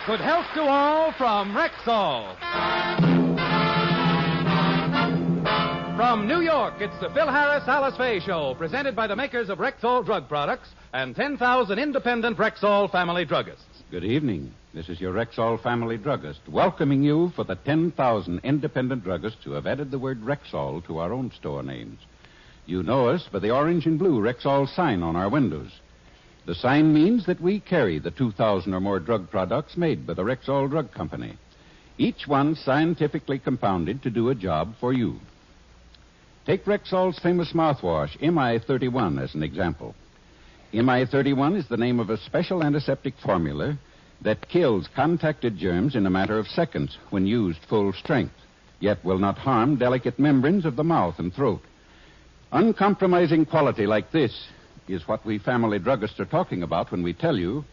Good health to all from Rexall. From New York, it's the Phil Harris Alice Faye Show, presented by the makers of Rexall drug products and 10,000 independent Rexall family druggists. Good evening. This is your Rexall family druggist, welcoming you for the 10,000 independent druggists who have added the word Rexall to our own store names. You know us by the orange and blue Rexall sign on our windows. The sign means that we carry the 2,000 or more drug products made by the Rexall Drug Company, each one scientifically compounded to do a job for you. Take Rexall's famous mouthwash, MI31, as an example. MI31 is the name of a special antiseptic formula that kills contacted germs in a matter of seconds when used full strength, yet will not harm delicate membranes of the mouth and throat. Uncompromising quality like this is what we family druggists are talking about when we tell you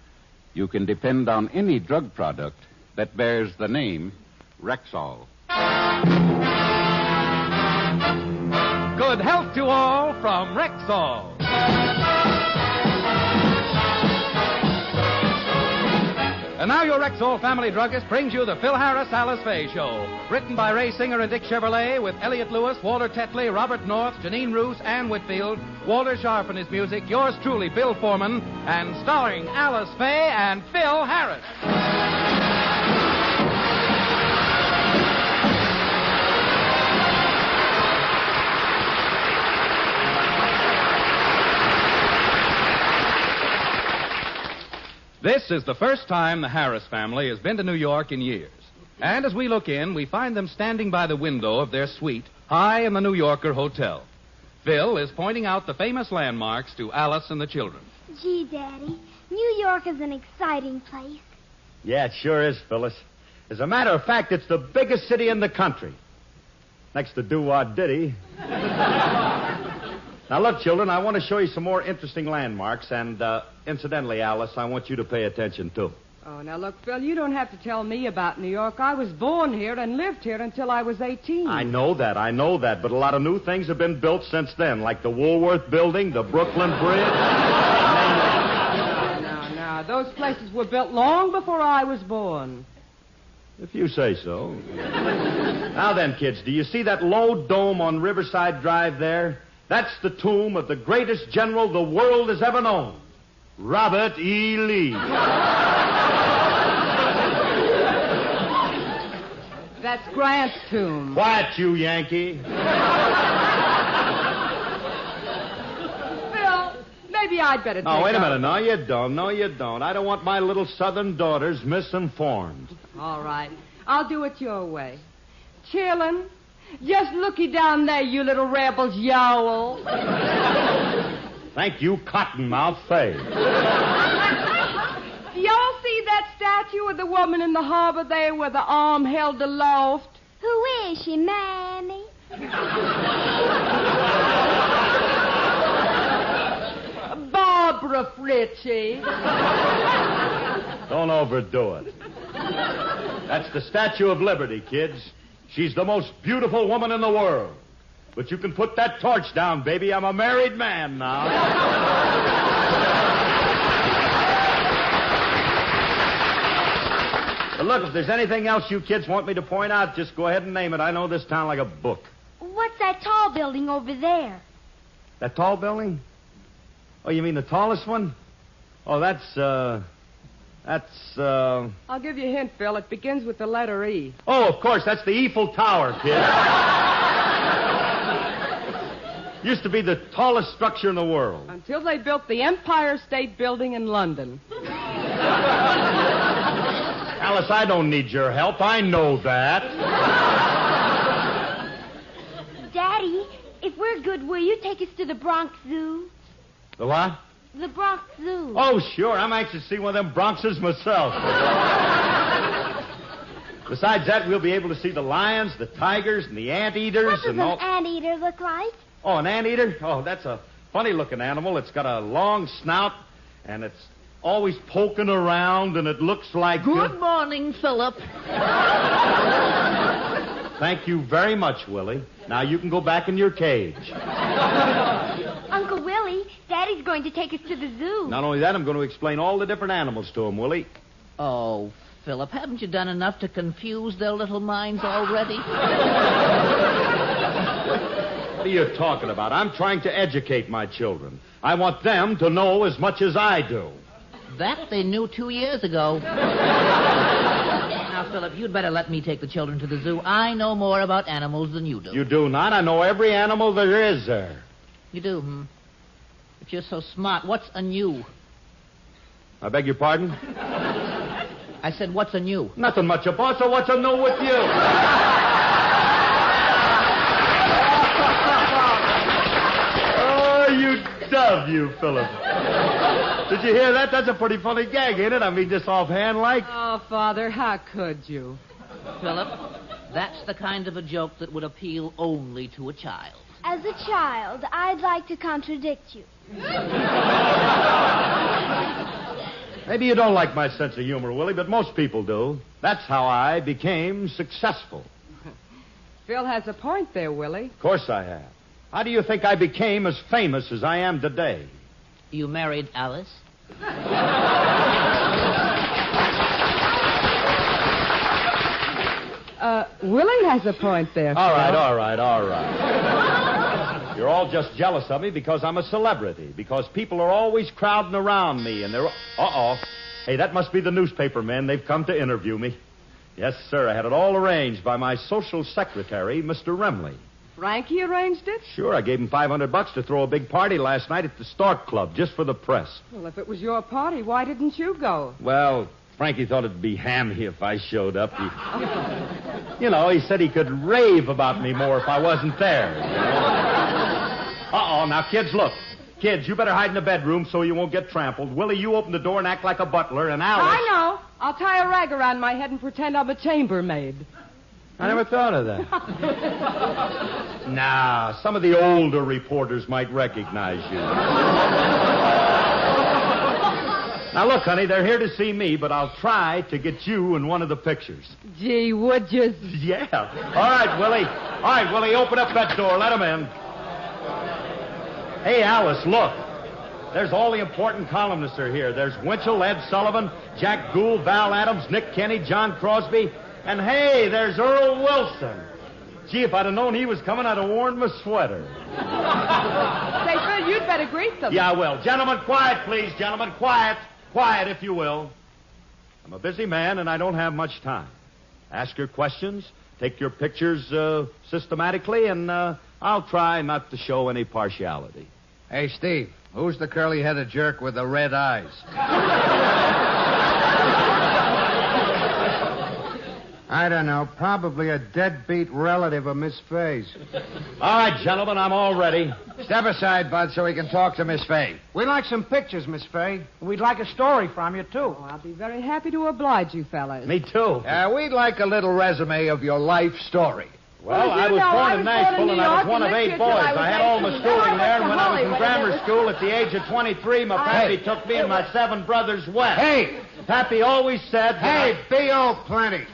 you can depend on any drug product that bears the name Rexall. Good health to all from Rexall. And now your Rexall family druggist brings you the Phil Harris Alice Faye Show. Written by Ray Singer and Dick Chevrolet with Elliot Lewis, Walter Tetley, Robert North, Janine Roos, Ann Whitfield, Walter Sharp and his music, yours truly, Bill Foreman, and starring Alice Faye and Phil Harris. This is the first time the Harris family has been to New York in years. And as we look in, we find them standing by the window of their suite high in the New Yorker Hotel. Phil is pointing out the famous landmarks to Alice and the children. Gee, Daddy, New York is an exciting place. Yeah, it sure is, Phyllis. As a matter of fact, it's the biggest city in the country. Next to Doo-Wah Diddy. Now, look, children, I want to show you some more interesting landmarks, and incidentally, Alice, I want you to pay attention, too. Oh, now, look, Phil, you don't have to tell me about New York. I was born here and lived here until I was 18. I know that, but a lot of new things have been built since then, like the Woolworth Building, the Brooklyn Bridge. No, those places were built long before I was born. If you say so. Now then, kids, do you see that low dome on Riverside Drive there? That's the tomb of the greatest general the world has ever known, Robert E. Lee. That's Grant's tomb. Quiet, you Yankee. Phil, maybe I'd better take Oh, wait a minute. over. No, you don't. I don't want my little southern daughters misinformed. All right. I'll do it your way. Chillin'. Just looky down there, you little rebels, yowl. Thank you, Cottonmouth Faye. Do y'all see that statue of the woman in the harbor there with the arm held aloft? Who is she, Mammy? Barbara Fritchie. Don't overdo it. That's the Statue of Liberty, kids. She's the most beautiful woman in the world. But you can put that torch down, baby. I'm a married man now. But look, if there's anything else you kids want me to point out, just go ahead and name it. I know this town like a book. What's that tall building over there? That tall building? Oh, you mean the tallest one? Oh, that's I'll give you a hint, Phil. It begins with the letter E. Oh, of course, that's the Eiffel Tower, kid. Used to be the tallest structure in the world. Until they built the Empire State Building in London. Alice, I don't need your help. I know that. Daddy, if we're good, will you take us to the Bronx Zoo? The what? The Bronx Zoo. Oh, sure. I'm anxious to see one of them Bronxes myself. Besides that, we'll be able to see the lions, the tigers, and the anteaters. What does an anteater look like? Oh, an anteater? Oh, that's a funny-looking animal. It's got a long snout, and it's always poking around, and it looks like... Good morning, Philip. Thank you very much, Willie. Now you can go back in your cage. Uncle Willie, Daddy's going to take us to the zoo. Not only that, I'm going to explain all the different animals to him, Willie. Oh, Philip, haven't you done enough to confuse their little minds already? What are you talking about? I'm trying to educate my children. I want them to know as much as I do. That they knew 2 years ago. Now, Philip, you'd better let me take the children to the zoo. I know more about animals than you do. You do not? I know every animal there is there. You do, If you're so smart, what's a new? I beg your pardon? I said, what's a new? Nothing much, boss. So what's a new with you? Oh, you dove, you, Philip. Did you hear that? That's a pretty funny gag, ain't it? I mean, just offhand like. Oh, Father, how could you? Philip, that's the kind of a joke that would appeal only to a child. As a child, I'd like to contradict you. Maybe you don't like my sense of humor, Willie, but most people do. That's how I became successful. Phil has a point there, Willie. Of course I have. How do you think I became as famous as I am today? You married Alice? Willie has a point there, Phil. All right. You're all just jealous of me because I'm a celebrity, because people are always crowding around me, and they're... Uh-oh. Hey, that must be the newspaper men. They've come to interview me. Yes, sir, I had it all arranged by my social secretary, Mr. Remley. Frankie arranged it? Sure, I gave him $500 to throw a big party last night at the Stork Club, just for the press. Well, if it was your party, why didn't you go? Well, Frankie thought it'd be hammy if I showed up. You know, he said he could rave about me more if I wasn't there. You know? Uh-oh, now, kids, look. Kids, you better hide in the bedroom so you won't get trampled. Willie, you open the door and act like a butler, and Alice... I know. I'll tie a rag around my head and pretend I'm a chambermaid. I never thought of that. Nah, some of the older reporters might recognize you. Now, look, honey, they're here to see me, but I'll try to get you in one of the pictures. Gee, would you? Yeah. All right, Willie, open up that door. Let 'em in. Hey, Alice, look. There's all the important columnists are here. There's Winchell, Ed Sullivan, Jack Gould, Val Adams, Nick Kenny, John Crosby. And, hey, there's Earl Wilson. Gee, if I'd have known he was coming, I'd have worn my sweater. Say, Phil, you'd better greet them. Yeah, I will. Gentlemen, quiet, please, gentlemen. Quiet. Quiet, if you will. I'm a busy man, and I don't have much time. Ask your questions, take your pictures systematically, and I'll try not to show any partiality. Hey, Steve, who's the curly-headed jerk with the red eyes? I don't know. Probably a deadbeat relative of Miss Faye's. All right, gentlemen, I'm all ready. Step aside, Bud, so we can talk to Miss Faye. We'd like some pictures, Miss Faye. We'd like a story from you, too. Oh, I'll be very happy to oblige you, fellas. Me too. We'd like a little resume of your life story. Well, I was born in Nashville, and I was one of 8 boys. I had all my schooling there, and when I was in grammar school at the age of 23, my pappy took me and my 7 brothers west. Hey! Pappy always said... Hey, B.O. plenty.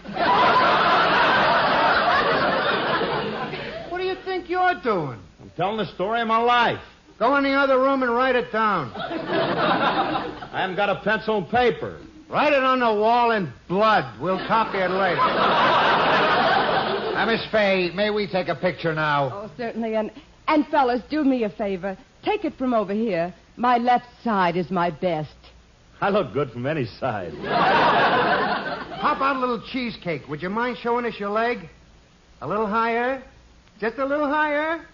What do you think you're doing? I'm telling the story of my life. Go in the other room and write it down. I haven't got a pencil and paper. Write it on the wall in blood. We'll copy it later. Miss Faye, may we take a picture now? Oh, certainly. And fellas, do me a favor. Take it from over here. My left side is my best. I look good from any side. How about a little cheesecake? Would you mind showing us your leg? A little higher? Just a little higher?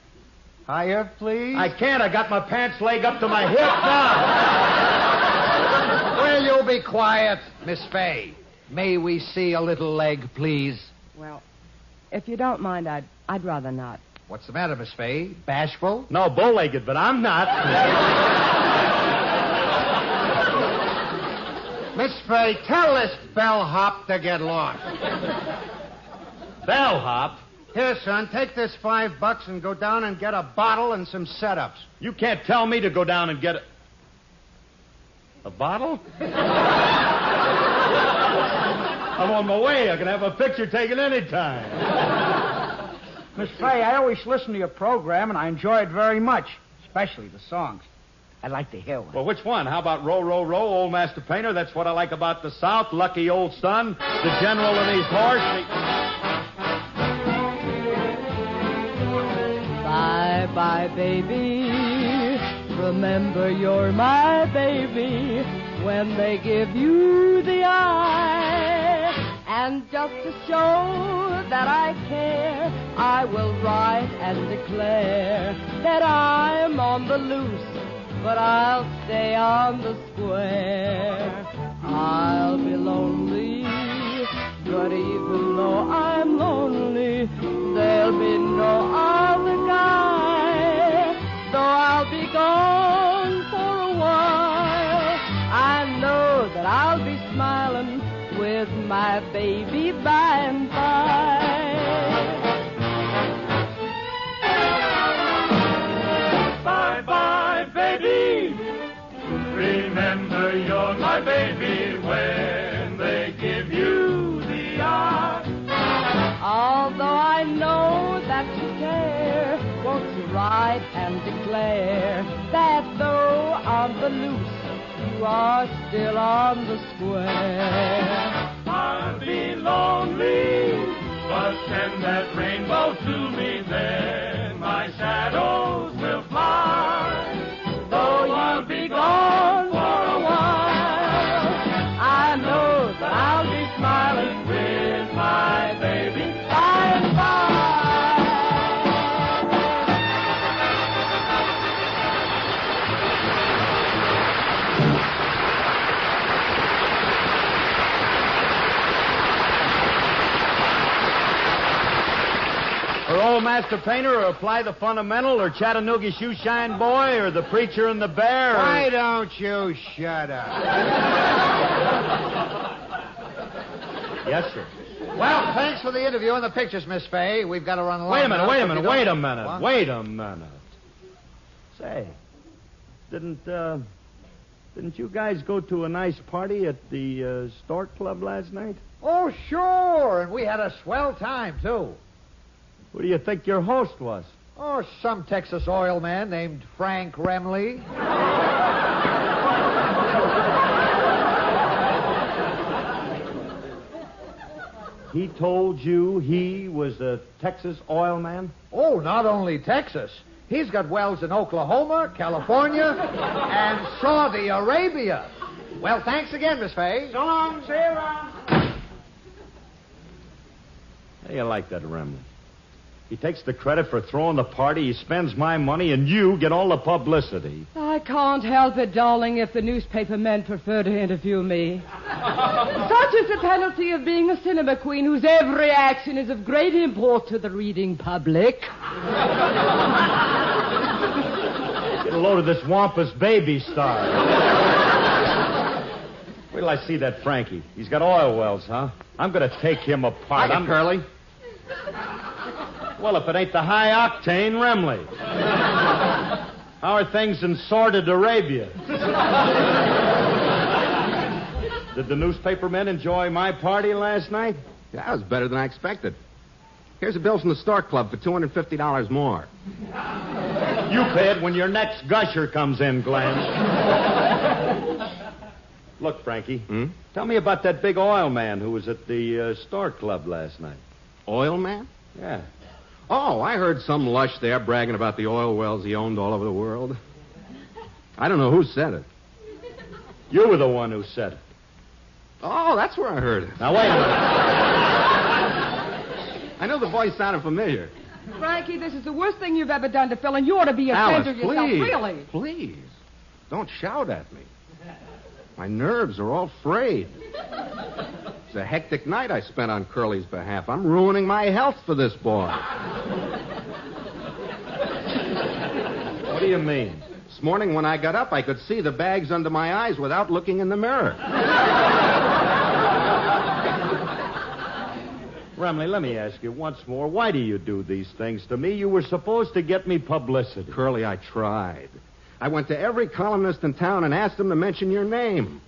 Higher, please. I can't. I got my pants leg up to my hip now. Will you be quiet, Miss Faye? May we see a little leg, please? Well, if you don't mind, I'd rather not. What's the matter, Miss Faye? Bashful? No, bow-legged, but I'm not. Miss Faye, tell this bellhop to get lost. Bellhop? Here, son, take this $5 and go down and get a bottle and some setups. You can't tell me to go down and get a bottle? I'm on my way. I can have a picture taken any time. Miss Faye, I always listen to your program, and I enjoy it very much, especially the songs. I'd like to hear one. Well, which one? How about row, row, row, old master painter? That's what I like about the South. Lucky old son, the general in his horse. Bye-bye, baby. Remember you're my baby when they give you the eye. And just to show that I care, I will write and declare that I'm on the loose, but I'll stay on the square. I'll be lonely, but even though I'm lonely, there'll be no other guy. Though I'll be gone for a while, I know that I'll be smiling with my baby by and by. Bye-bye, baby. Remember you're my baby when they give you the eye. Although I know that you care, won't you write and declare that though on the loose, you are still on the square. I'll be lonely, but send that rainbow to me, then my shadows will fly. Though I'll be gone for a while, I know that I'll be smiling with my baby by and by. Or old master painter, or apply the fundamental, or Chattanooga shoe shine boy, or the preacher and the bear. Or... Why don't you shut up? Yes, sir. Well, thanks for the interview and the pictures, Miss Faye. We've got to run along. Wait a minute, now, wait a if minute, you wait a don't- minute, What? wait a minute. Say, didn't you guys go to a nice party at the Stork Club last night? Oh, sure. And we had a swell time, too. Who do you think your host was? Oh, some Texas oil man named Frank Remley. He told you he was a Texas oil man? Oh, not only Texas. He's got wells in Oklahoma, California, and Saudi Arabia. Well, thanks again, Miss Faye. So long. See you around. How do you like that, Remley? He takes the credit for throwing the party, he spends my money, and you get all the publicity. I can't help it, darling, if the newspaper men prefer to interview me. Such is the penalty of being a cinema queen whose every action is of great import to the reading public. Get a load of this wampus baby star. Wait till I see that Frankie. He's got oil wells, huh? I'm going to take him apart. I'm Curly. Well, if it ain't the high-octane Remley. How are things in sordid Arabia? Did the newspaper men enjoy my party last night? Yeah, that was better than I expected. Here's a bill from the Stork Club for $250 more. You pay it when your next gusher comes in, Glenn. Look, Frankie, tell me about that big oil man who was at the Stork Club last night. Oil man? Yeah. Oh, I heard some lush there bragging about the oil wells he owned all over the world. I don't know who said it. You were the one who said it. Oh, that's where I heard it. Now, wait a minute. I know the voice sounded familiar. Frankie, this is the worst thing you've ever done to Phil, and you ought to be ashamed Alice, of yourself, please, really. please. Don't shout at me. My nerves are all frayed. It's a hectic night I spent on Curly's behalf. I'm ruining my health for this boy. What do you mean? This morning when I got up, I could see the bags under my eyes without looking in the mirror. Remley, let me ask you once more, why do you do these things to me? You were supposed to get me publicity. Curly, I tried. I went to every columnist in town and asked them to mention your name.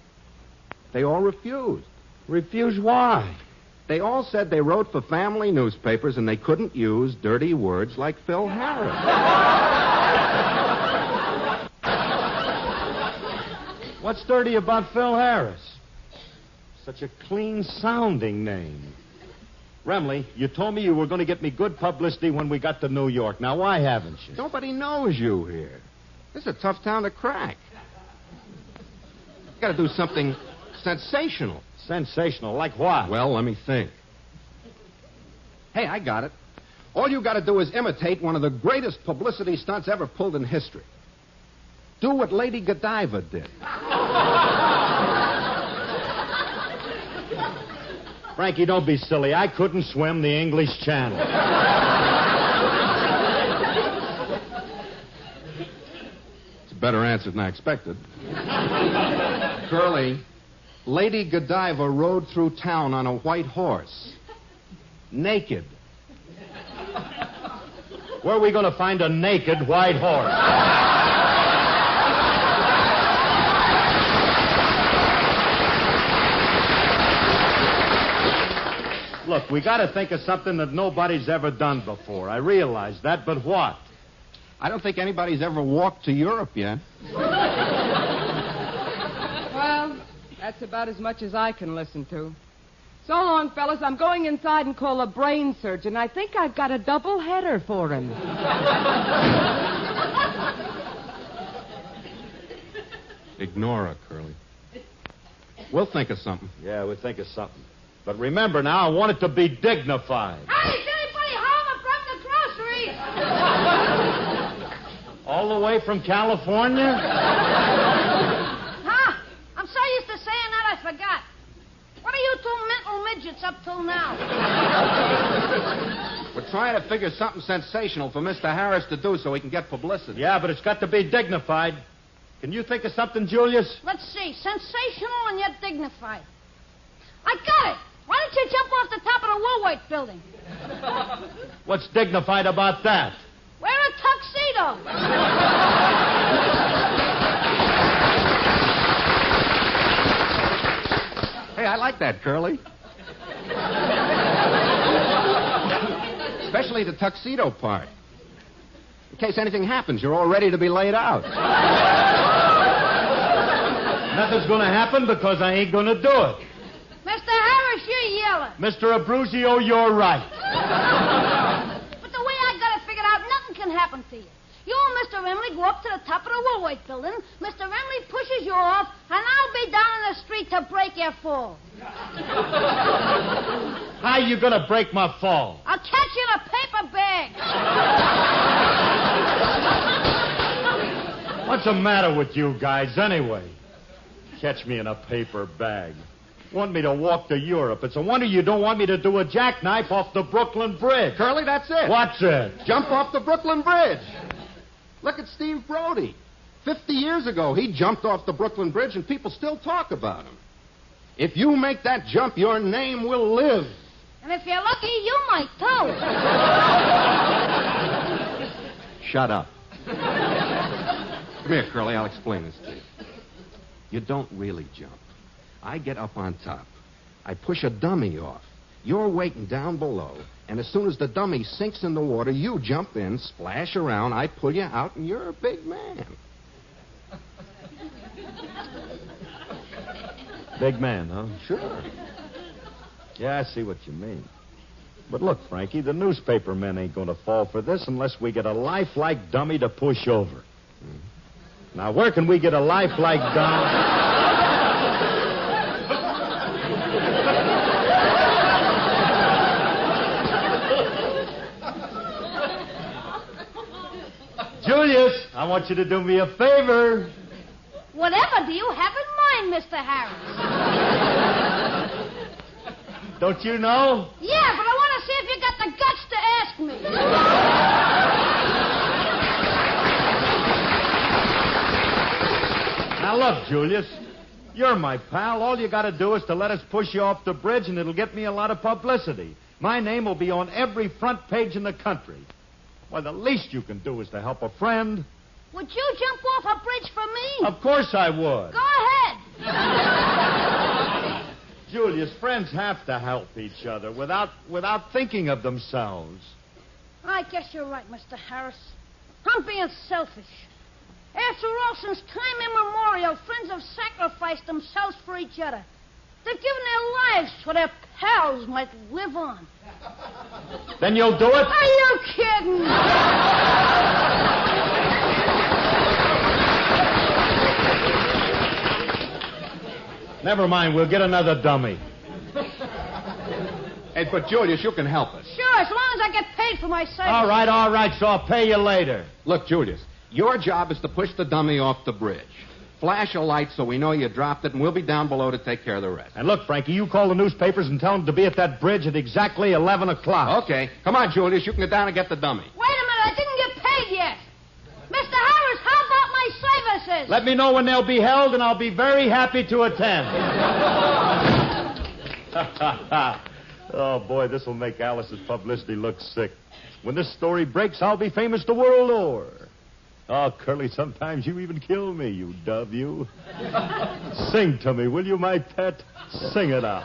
They all refused. Refuse why? They all said they wrote for family newspapers and they couldn't use dirty words like Phil Harris. What's dirty about Phil Harris? Such a clean-sounding name. Remley, you told me you were going to get me good publicity when we got to New York. Now, why haven't you? Nobody knows you here. This is a tough town to crack. You got to do something sensational. Sensational? Like what? Well, let me think. Hey, I got it. All you got to do is imitate one of the greatest publicity stunts ever pulled in history. Do what Lady Godiva did. Frankie, don't be silly. I couldn't swim the English Channel. It's a better answer than I expected. Curly, Lady Godiva rode through town on a white horse. Naked. Where are we going to find a naked white horse? Look, we got to think of something that nobody's ever done before. I realize that, but what? I don't think anybody's ever walked to Europe yet. Well, that's about as much as I can listen to. So long, fellas. I'm going inside and call a brain surgeon. I think I've got a double header for him. Ignore her, Curly. We'll think of something. Yeah, we'll think of something. But remember now, I want it to be dignified. Hey, is anybody home? I brought the groceries. All the way from California? Huh? I'm so used to saying that I forgot. What are you two mental midgets up till now? We're trying to figure something sensational for Mr. Harris to do so he can get publicity. Yeah, but it's got to be dignified. Can you think of something, Julius? Let's see. Sensational and yet dignified. I got it. Why don't you jump off the top of the Woolworth building? What's dignified about that? Wear a tuxedo. Hey, I like that, Curly. Especially the tuxedo part. In case anything happens, you're all ready to be laid out. Nothing's going to happen because I ain't going to do it. Mr. Harris, you're yelling. Mr. Abruzio, you're right. But the way I got it figured out, nothing can happen to you. You and Mr. Emily go up to the top of the Woolworth building. Mr. Emily pushes you off, and I'll be down in the street to break your fall. How you going to break my fall? I'll catch you in a paper bag. What's the matter with you guys, anyway? Catch me in a paper bag. Want me to walk to Europe. It's a wonder you don't want me to do a jackknife off the Brooklyn Bridge. Curly, that's it. What's it? Jump off the Brooklyn Bridge. Look at Steve Brody. 50 years ago, he jumped off the Brooklyn Bridge, and people still talk about him. If you make that jump, your name will live. And if you're lucky, you might, too. Shut up. Come here, Curly. I'll explain this to you. You don't really jump. I get up on top. I push a dummy off. You're waiting down below, and as soon as the dummy sinks in the water, you jump in, splash around, I pull you out, and you're a big man. Big man, huh? Sure. Yeah, I see what you mean. But look, Frankie, the newspaper men ain't going to fall for this unless we get a lifelike dummy to push over. Mm-hmm. Now, where can we get a lifelike dummy? Julius, I want you to do me a favor. Whatever do you have in mind, Mr. Harris? Don't you know? Yeah, but I want to see if you got the guts to ask me. Now, look, Julius, you're my pal. All you got to do is to let us push you off the bridge, and it'll get me a lot of publicity. My name will be on every front page in the country. Well, the least you can do is to help a friend. Would you jump off a bridge for me? Of course I would. Go ahead. Julius, friends have to help each other without thinking of themselves. I guess you're right, Mr. Harris. I'm being selfish. After all, since time immemorial, friends have sacrificed themselves for each other. They've given their lives so their pals might live on. Then you'll do it? Are you kidding? Never mind, we'll get another dummy. Hey, but Julius, you can help us. Sure, as long as I get paid for my service. All right, so I'll pay you later. Look, Julius, your job is to push the dummy off the bridge. Flash a light so we know you dropped it, and we'll be down below to take care of the rest. And look, Frankie, you call the newspapers and tell them to be at that bridge at exactly 11 o'clock. Okay. Come on, Julius, you can get down and get the dummy. Wait a minute, I didn't get paid yet. Mr. Harris, how about my services? Let me know when they'll be held, and I'll be very happy to attend. Oh, boy, this will make Alice's publicity look sick. When this story breaks, I'll be famous the world over. Oh, Curly, sometimes you even kill me, you dove, you. Sing to me, will you, my pet? Sing it out.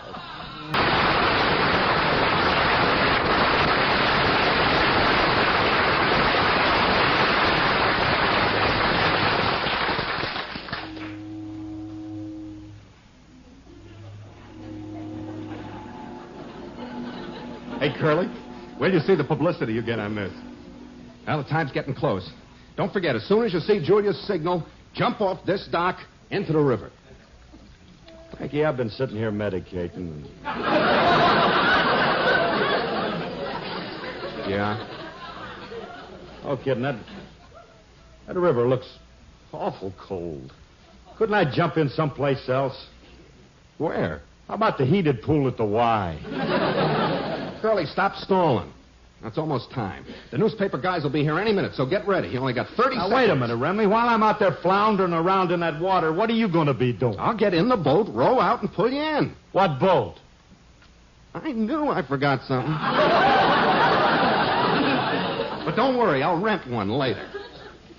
Hey, Curly, where do you see the publicity you get on this? Well, the time's getting close. Don't forget, as soon as you see Julia's signal, jump off this dock into the river. Frankie, I've been sitting here medicating. Yeah? Oh, kid, that river looks awful cold. Couldn't I jump in someplace else? Where? How about the heated pool at the Y? Curly, stop stalling. It's almost time. The newspaper guys will be here any minute, so get ready. You only got 30 seconds. Now, wait a minute, Remley. While I'm out there floundering around in that water, what are you going to be doing? I'll get in the boat, row out, and pull you in. What boat? I knew I forgot something. But don't worry, I'll rent one later.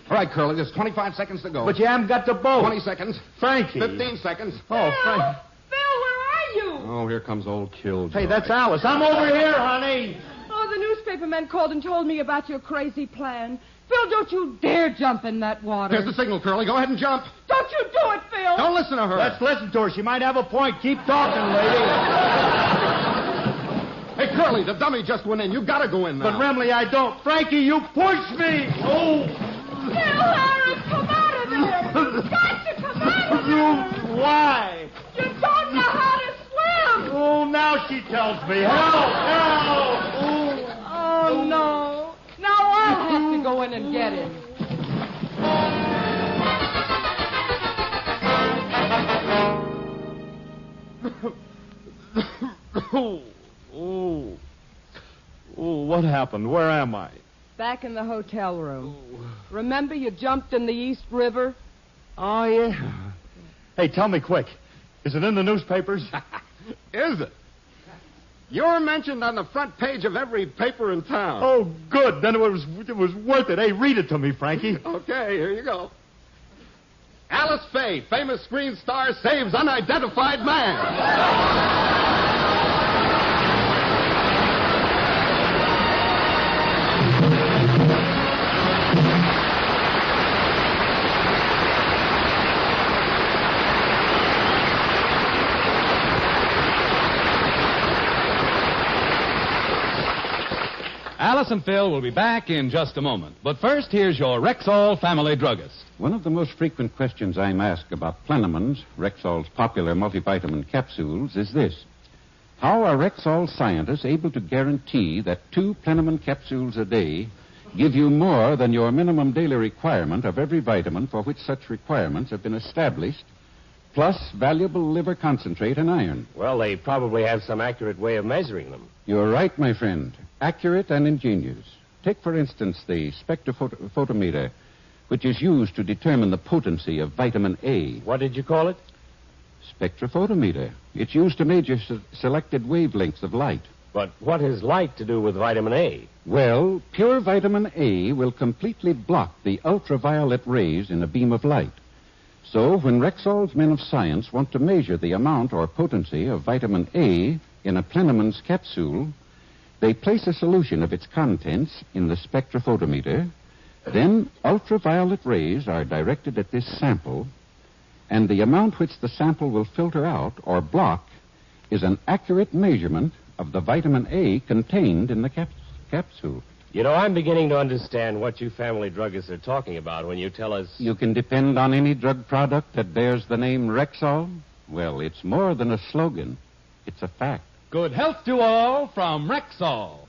All right, Curly, there's 25 seconds to go. But you haven't got the boat. 20 seconds. Frankie. 15 seconds. Oh, Frankie. Phil, where are you? Oh, here comes old Killjoy. Hey, that's Alice. I'm over here, honey. Oh, the newspaper men called and told me about your crazy plan. Phil, don't you dare jump in that water. Here's the signal, Curly. Go ahead and jump. Don't you do it, Phil. Don't listen to her. Let's listen to her. She might have a point. Keep talking, lady. Hey, Curly, the dummy just went in. You gotta go in now. But, Remley, I don't. Frankie, you pushed me. Oh. Phil Harris, come out of there. You've got to come out of there. Why? You don't know how to swim. Oh, now she tells me. Help! Help! Oh, no. Now I'll have to go in and get him. What happened? Where am I? Back in the hotel room. Remember you jumped in the East River? Oh, yeah. Hey, tell me quick. Is it in the newspapers? Is it? You're mentioned on the front page of every paper in town. Oh, good. Then it was worth it. Hey, read it to me, Frankie. Okay, here you go. Alice Faye, famous screen star, saves unidentified man. Alice and Phil will be back in just a moment. But first, here's your Rexall family druggist. One of the most frequent questions I'm asked about Plenamons, Rexall's popular multivitamin capsules, is this. How are Rexall scientists able to guarantee that 2 Plenamon capsules a day give you more than your minimum daily requirement of every vitamin for which such requirements have been established, plus valuable liver concentrate and iron? Well, they probably have some accurate way of measuring them. You're right, my friend. Accurate and ingenious. Take, for instance, the spectrophotometer, which is used to determine the potency of vitamin A. What did you call it? Spectrophotometer. It's used to measure selected wavelengths of light. But what has light to do with vitamin A? Well, pure vitamin A will completely block the ultraviolet rays in a beam of light. So, when Rexall's men of science want to measure the amount or potency of vitamin A in a Plenamon's capsule, they place a solution of its contents in the spectrophotometer Then ultraviolet rays are directed at this sample, and the amount which the sample will filter out or block is an accurate measurement of the vitamin A contained in the capsule. You know, I'm beginning to understand what you family druggists are talking about when you tell us... You can depend on any drug product that bears the name Rexall? Well, it's more than a slogan. It's a fact. Good health to all from Rexall.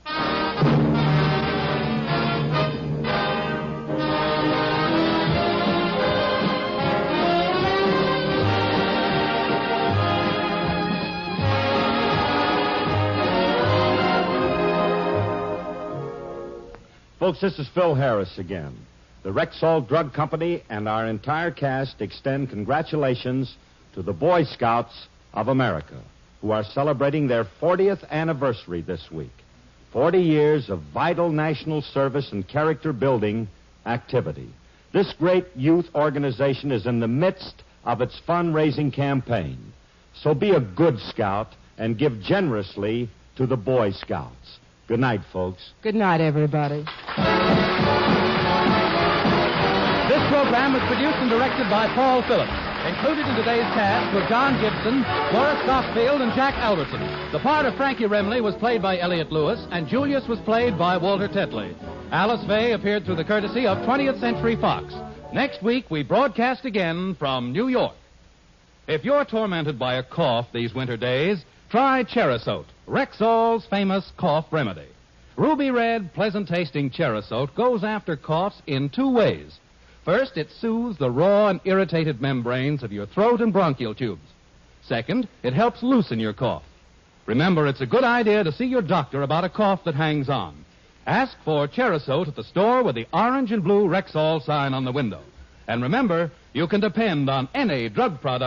Folks, this is Phil Harris again. The Rexall Drug Company and our entire cast extend congratulations to the Boy Scouts of America, who are celebrating their 40th anniversary this week. 40 years of vital national service and character-building activity. This great youth organization is in the midst of its fundraising campaign. So be a good scout and give generously to the Boy Scouts. Good night, folks. Good night, everybody. This program was produced and directed by Paul Phillips. Included in today's cast were John Gibson, Boris Stockfield, and Jack Alderson. The part of Frankie Remley was played by Elliott Lewis, and Julius was played by Walter Tetley. Alice Faye appeared through the courtesy of 20th Century Fox. Next week, we broadcast again from New York. If you're tormented by a cough these winter days, try Cherisote, Rexall's famous cough remedy. Ruby red, pleasant-tasting Cherisote goes after coughs in two ways. First, it soothes the raw and irritated membranes of your throat and bronchial tubes. Second, it helps loosen your cough. Remember, it's a good idea to see your doctor about a cough that hangs on. Ask for Cherisote at the store with the orange and blue Rexall sign on the window. And remember, you can depend on any drug product